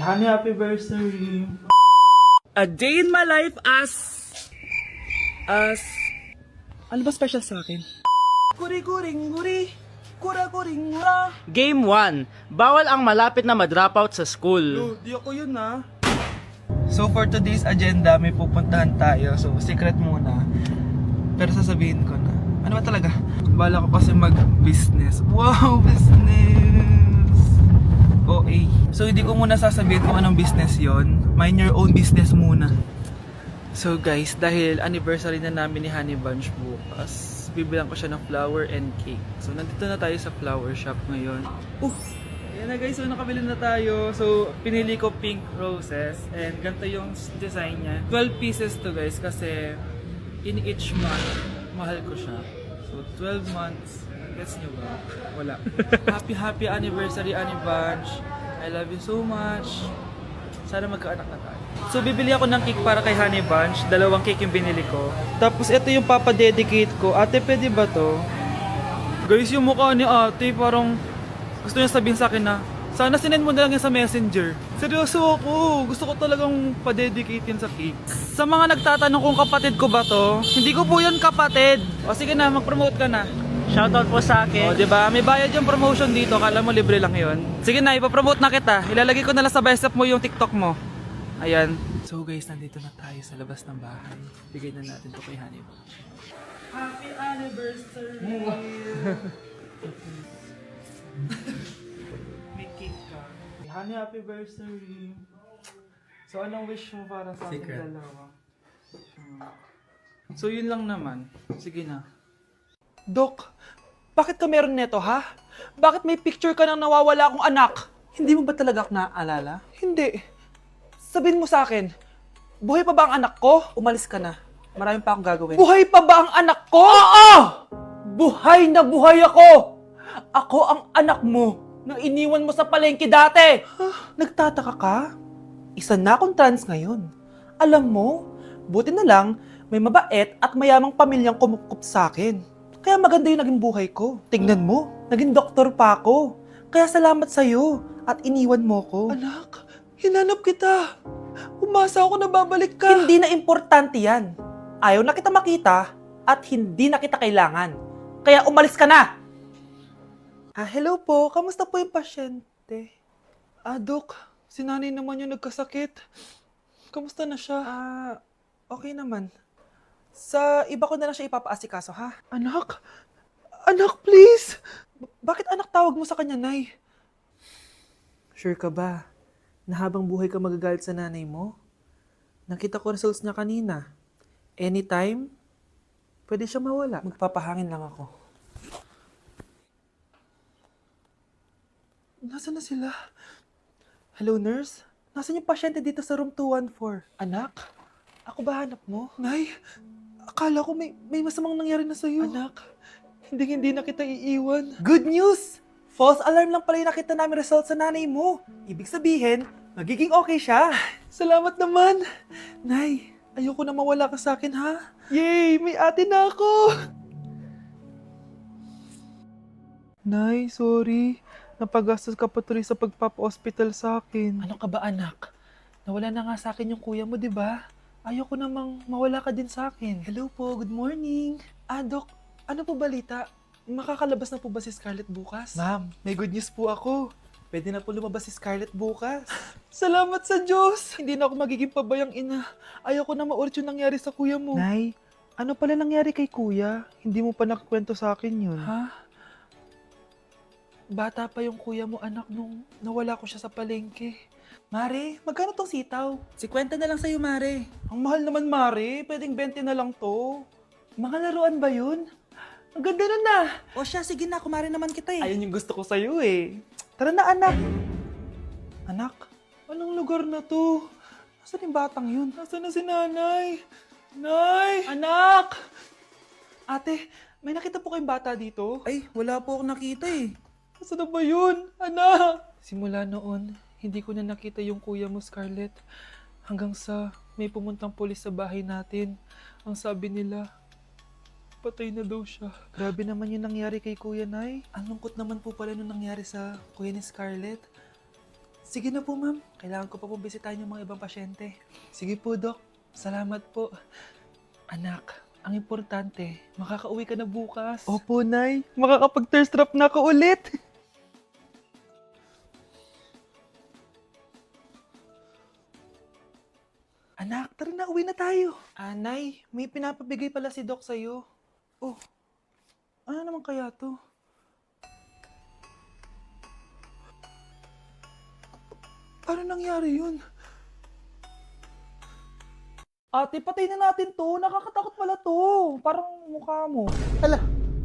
Honey, happy anniversary. A day in my life as ano ba special sa akin? Guri-guring-guri. Kura-guring-gura. Game 1. Bawal ang malapit na ma-dropout sa school. Yo, di ako yun ha. So for today's agenda, may pupuntahan tayo. So secret muna. Pero sasabihin ko na. Ano ba talaga? Bala ko kasi mag-business. Wow, business! OA. So hindi ko muna sasabihin kung anong business yon. Mind your own business muna. So guys, dahil anniversary na namin ni Honey Bunch bukas, bibilang ko siya ng flower and cake. So nandito na tayo sa flower shop ngayon. Ayan na guys, so nakabili na tayo. So pinili ko pink roses and ganito yung design niya. 12 pieces to guys kasi in each month, mahal ko siya. So 12 months, gets nyo ba? Wala. Happy anniversary Honey Bunch. I love you so much. Sana magkaanak na tayo. So bibili ako ng cake para kay Honey Bunch. 2 cake yung binili ko. Tapos ito yung papadedicate ko. Ate, pwede ba to? Guys, yung mukha ni ate parang gusto niya sabihin sa akin na sana sinend mo na lang yan sa messenger. Seryoso ako. Gusto ko talagang padedicate yun sa cake. Sa mga nagtatanong kung kapatid ko ba to, hindi ko po yun kapatid. O sige na, mag-promote ka na. Shoutout po sa akin. O, diba? May bayad yung promotion dito. Kala mo libre lang yun. Sige na, ipapromote na kita. Ilalagay ko na lang sa bicep mo yung TikTok mo. Ayan. So guys, nandito na tayo sa labas ng bahay. Bigay na natin to kay Honey Bunch. Happy anniversary! May cake ka. Honey, happy anniversary! So anong wish mo para sa ating dalawa? So yun lang naman. Sige na. Dok, bakit ka meron neto ha? Bakit may picture ka ng nawawala akong anak? Hindi mo ba talaga ako naaalala? Hindi. Sabihin mo sa akin, buhay pa ba ang anak ko? Umalis ka na. Marami pa akong gagawin. Buhay pa ba ang anak ko? Oo! Buhay na buhay ako! Ako ang anak mo na iniwan mo sa palengke dati! Nagtataka ka? Isa na akong trans ngayon. Alam mo, buti na lang may mabait at mayamang pamilyang kumukup sa akin. Kaya maganda yung naging buhay ko. Tingnan mo, naging doktor pa ako. Kaya salamat sa'yo at iniwan mo ko. Anak, hinanap kita. Umasa ako na babalik ka. Hindi na importante yan. Ayaw na kita makita at hindi na kita kailangan. Kaya umalis ka na! Hello po. Kamusta po yung pasyente? Dok, si nanay naman yung nagkasakit. Kamusta na siya? Okay naman. Sa iba ko na lang siya ipapaasikaso, ha? Anak? Anak, please! Bakit anak tawag mo sa kanya, Nay? Sure ka ba na habang buhay ka magagalit sa nanay mo? Nakita ko results niya kanina. Anytime, pwede siya mawala. Magpapahangin lang ako. Nasaan na sila? Hello, nurse? Nasaan yung pasyente dito sa room 214? Anak? Ako ba hanap mo? Nay, akala ko may masamang nangyari na sa'yo. Anak, hindi na kita iiwan. Good news! False alarm lang pala yung nakita namin results sa nanay mo. Ibig sabihin, magiging okay siya. Salamat naman. Nay, ayoko na mawala ka sa akin, ha? Yay! May ate na ako! Nay, sorry. Napagastos ka pa tuloy sa pagpapa-hospital sa akin. Ano ka ba, anak? Nawala na nga sa akin yung kuya mo, di ba? Ayoko namang mawala ka din sa akin. Hello po, good morning. Dok, ano po balita? Makakalabas na po ba si Scarlett bukas? Ma'am, may good news po ako. Pwede na po lumabas si Scarlett bukas. Salamat sa Diyos! Hindi na ako magiging pabayang ina. Ayoko na maulit yung nangyari sa kuya mo. Nay, ano pala nangyari kay kuya? Hindi mo pa nakakwento sa akin yun. Ha? Bata pa yung kuya mo, anak, nung nawala ko siya sa palengke. Mare, magkano tong sitaw? 50 na lang sa'yo, Mare. Ang mahal naman, Mare. Pwedeng 20 na lang to. Mga laruan ba yun? Ang ganda nun na. O siya, sige na. Kumare naman kita eh. Ayun yung gusto ko sa'yo eh. Tara na, anak. Anak, anong lugar na to? Nasaan yung batang yun? Nasaan na si nanay? Nay! Anak! Ate, may nakita po kayong bata dito? Ay, wala po akong nakita eh. Nasaan na ba yun? Anak! Simula noon, hindi ko na nakita yung kuya mo, Scarlett. Hanggang sa may pumuntang pulis sa bahay natin. Ang sabi nila, patay na daw siya. Grabe naman yung nangyari kay Kuya Nay. Ang lungkot naman po pala nung nangyari sa kuya ni Scarlett. Sige na po, ma'am. Kailangan ko pa po bisitahin yung mga ibang pasyente. Sige po, Dok. Salamat po. Anak, ang importante, makakauwi ka na bukas. Opo, Nay. Makakapag-thirst trap na ako ulit. Anak, tara na, uwi na tayo. Nay, may pinapabigay pala si Doc sa'yo. Oh, ano naman kaya to? Paano nangyari yun? Ate, patay na natin to. Nakakatakot pala to. Parang mukha mo. Hala,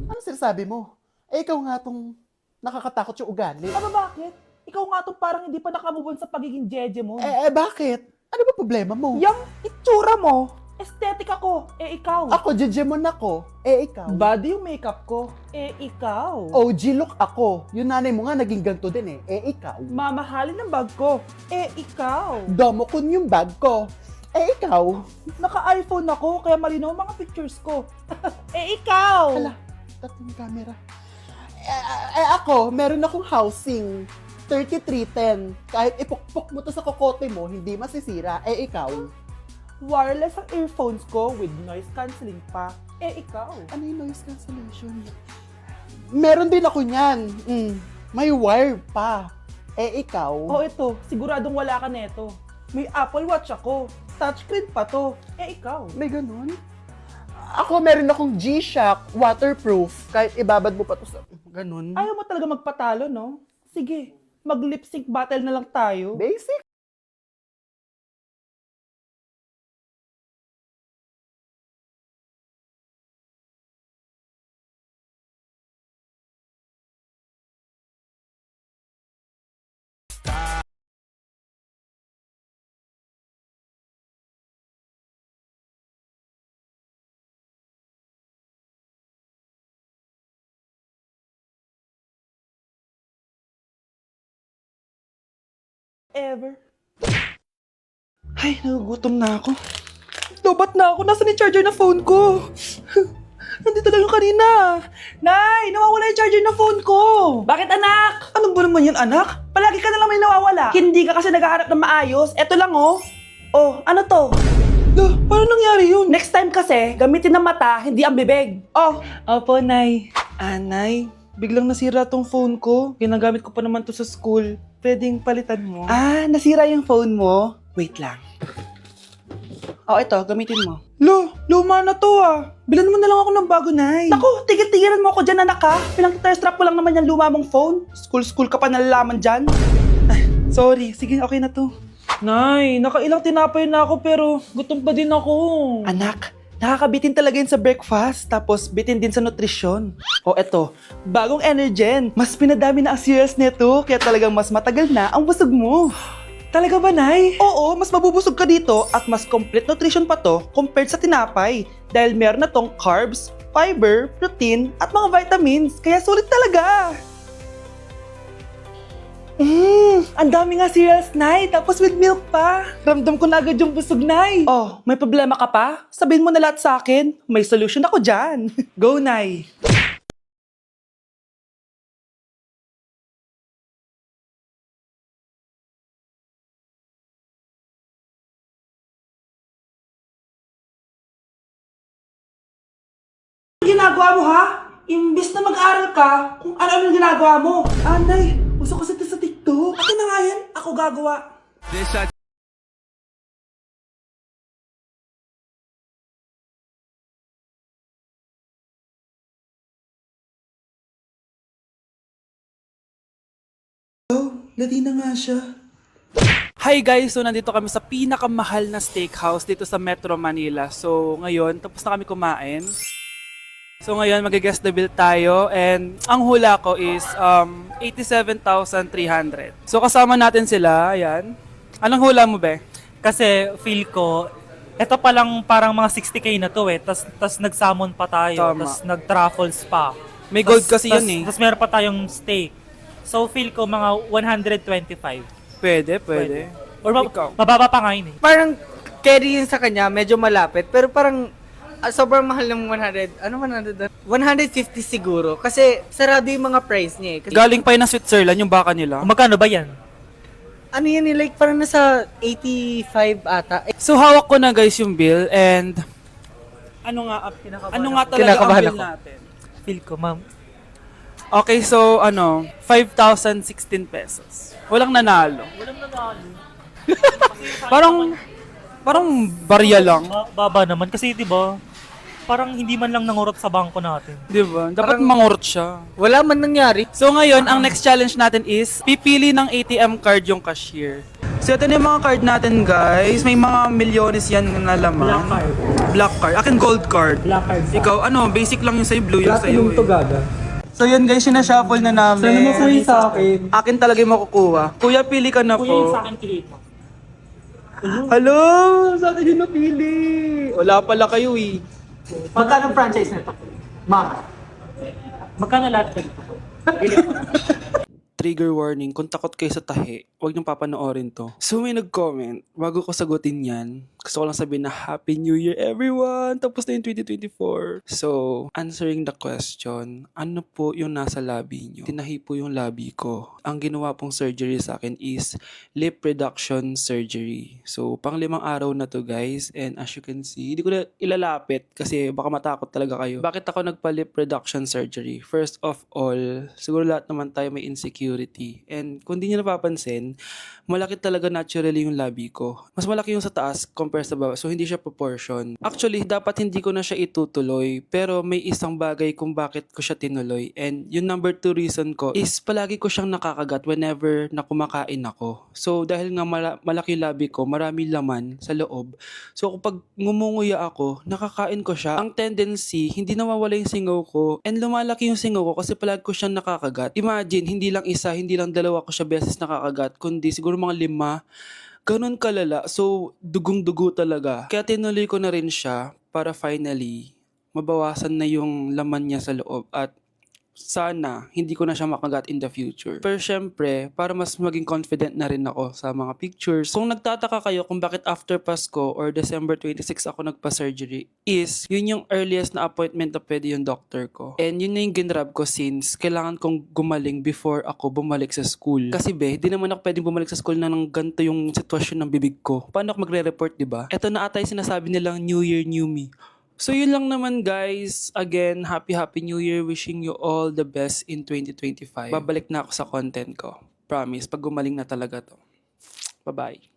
ano sinasabi mo? Eh, ikaw nga tong nakakatakot yung ugali. Ano bakit? Ikaw nga to parang hindi pa nakamubon sa pagiging jeje mo. Bakit? Ano ba problema mo? Yung itsura mo, aesthetic ako. Ikaw. Ako, jejemon ako. Ikaw. Body yung makeup ko. Ikaw. OG look ako. Yung nanay mo nga naging ganito din ikaw. Mamahalin ng bag ko. Ikaw. Domokun yung bag ko. Ikaw. Naka-iPhone ako, kaya malinaw ang mga pictures ko. Ikaw. Hala, tatlong camera. Ako, meron akong housing. 3310. Kahit ipukpok mo to sa kokote mo, hindi masisira. Ikaw. Wireless ang earphones ko with noise cancelling pa. Ikaw. Ano yung noise cancellation? Meron din ako niyan. May wire pa. Ikaw. Ito. Siguradong wala ka neto. May Apple Watch ako. Touchscreen pa to. Ikaw. May ganun? Ako, meron akong G-Shock, waterproof. Kahit ibabad mo pa to sa... Ganun. Ayaw mo talaga magpatalo, no? Sige, mag-lip sync battle na lang tayo. Basic. Ever. Ay, nagugutom na ako. Lobat na ako. Nasaan yung charger na phone ko? Nandito lang yung kanina. Nay, nawawala yung charger na phone ko. Bakit, anak? Ano ba naman yun, anak? Palagi ka na lang may nawawala. Hindi ka kasi naghahanap ng maayos. Eto lang, oh. Oh, ano to? Paano nangyari yun? Next time kasi, gamitin ng mata, hindi ang bibig. Oh. Opo, Nay. Nay, biglang nasira tong phone ko. Ginagamit ko pa naman to sa school. Pwedeng palitan mo. Nasira yung phone mo? Wait lang. Ito, gamitin mo. Luma na to Bilan mo na lang ako ng bago, Nay. Naku, tigil-tigilan mo ako dyan, anak ha. Pinang-strap ko lang naman yung luma mong phone. School ka pa nalalaman dyan. Sorry, sige, okay na to. Nay, nakailang tinapay na ako pero gutom pa din ako. Anak, nakakabitin talaga yun sa breakfast, tapos bitin din sa nutrisyon. Eto, bagong Energen. Mas pinadami na ang cereals nito, kaya talagang mas matagal na ang busog mo. Talaga ba, Nay? Oo, mas mabubusog ka dito at mas complete nutrition pa to compared sa tinapay. Dahil meron na tong carbs, fiber, protein, at mga vitamins. Kaya sulit talaga. Ang dami nga cereals, Nay. Tapos with milk pa. Ramdam ko na agad yung busog, Nay. May problema ka pa? Sabihin mo na lahat sa akin. May solution ako dyan. Go, Nay. Ginagawa mo, ha? Imbis na mag-aral ka, kung ano-ano ginagawa mo. Nay, uso kasi ito sa TikTok. Akin na nga yan, ako gagawa. Ladi na nga siya. Hi guys! So nandito kami sa pinakamahal na steakhouse dito sa Metro Manila. So ngayon, tapos na kami kumain. So ngayon, mag-guess the bill tayo and ang hula ko is 87,300. So kasama natin sila, ayan. Anong hula mo, be? Kasi feel ko, eto pa lang parang mga 60k na to tas nag-salmon pa tayo, Tama. tas nag-truffles pa. May gold kasi yun eh. Tas meron pa tayong steak. So feel ko mga 125. Pwede. Or Ikaw? mababa pa nga yun eh. Parang carry yun sa kanya, medyo malapit. Pero parang sobrang mahal ng 100. Ano 100? 150 siguro. Kasi sarado yung mga price niya eh. Kasi Galing pa yun ng Switzerland, yung baka nila. Magkano ba yan? Ano yan eh, like parang nasa 85 ata. Eh, So hawak ko na guys yung bill and ano nga talaga ang Kinakabahan bill ako. natin? Feel ko, ma'am. Okay, so 5,016 pesos. Walang nanalo. Parang barya lang. Baba naman. Kasi, di ba, parang hindi man lang nangurot sa bangko natin. Di ba? Dapat mangurot siya. wala man nangyari. So ngayon, ang next challenge natin is pipili ng ATM card yung cashier. So ito na yung mga card natin guys. May mga milyones yan na laman. Black card. Akin gold card. Black card. Ikaw, basically lang yung sa'yo, blue yung sa'yo eh. So yun guys, sinashuffle na namin. Sana masaya sa akin. Akin talaga yung makukuha. Kuya, pili ka na po. akin kilit mo. Hello! Sa akin yung napili. Wala pala kayo eh. Magkano ang franchise nito? Ma'am. Magkano lahat ka? Trigger warning, kung takot kayo sa tahi, huwag niyong papanoorin to. So may nag-comment, bago ko sagutin yan, gusto ko lang sabihin na Happy New Year everyone! Tapos na yung 2024. So, answering the question, ano po yung nasa labi niyo? Tinahi po yung labi ko. Ang ginawa pong surgery sa akin is lip reduction surgery. So, pang 5 araw na to guys, and as you can see, hindi ko na ilalapit kasi baka matakot talaga kayo. Bakit ako nagpa-lip reduction surgery? First of all, siguro lahat naman tayo may insecurity. And kung di nyo napapansin, malaki talaga naturally yung labi ko. Mas malaki yung sa taas compare sa baba. So, hindi siya proportion. Actually, dapat hindi ko na siya itutuloy. Pero may isang bagay kung bakit ko siya tinuloy. And yung number 2 reason ko is palagi ko siyang nakakagat whenever na kumakain ako. So, dahil nga malaki yung labi ko, marami laman sa loob. So, kapag ngumunguya ako, nakakain ko siya. Ang tendency, hindi nawawala yung singaw ko. And lumalaki yung singaw ko kasi palagi ko siyang nakakagat. Imagine, hindi lang isa, hindi lang dalawa ko siya beses nakakagat, kundi siguro mga 5. Ganun kalala. So, dugong-dugo talaga. Kaya tinuloy ko na rin siya para finally mabawasan na yung laman niya sa loob at sana hindi ko na siya makagat in the future. Pero syempre, para mas maging confident na rin ako sa mga pictures. Kung nagtataka kayo kung bakit after Pasko or December 26 ako nagpa-surgery, is yun yung earliest na appointment na pwede yung doctor ko. And yun na yung ginrab ko since kailangan kong gumaling before ako bumalik sa school. Kasi di naman ako pwedeng bumalik sa school na nang ganito yung sitwasyon ng bibig ko. Paano ako magre-report, diba? Ito na ata yung sinasabi nilang New Year, New Me. So yun lang naman guys. Again, happy New Year. Wishing you all the best in 2025. Babalik na ako sa content ko. Promise, pag gumaling na talaga to. Bye-bye.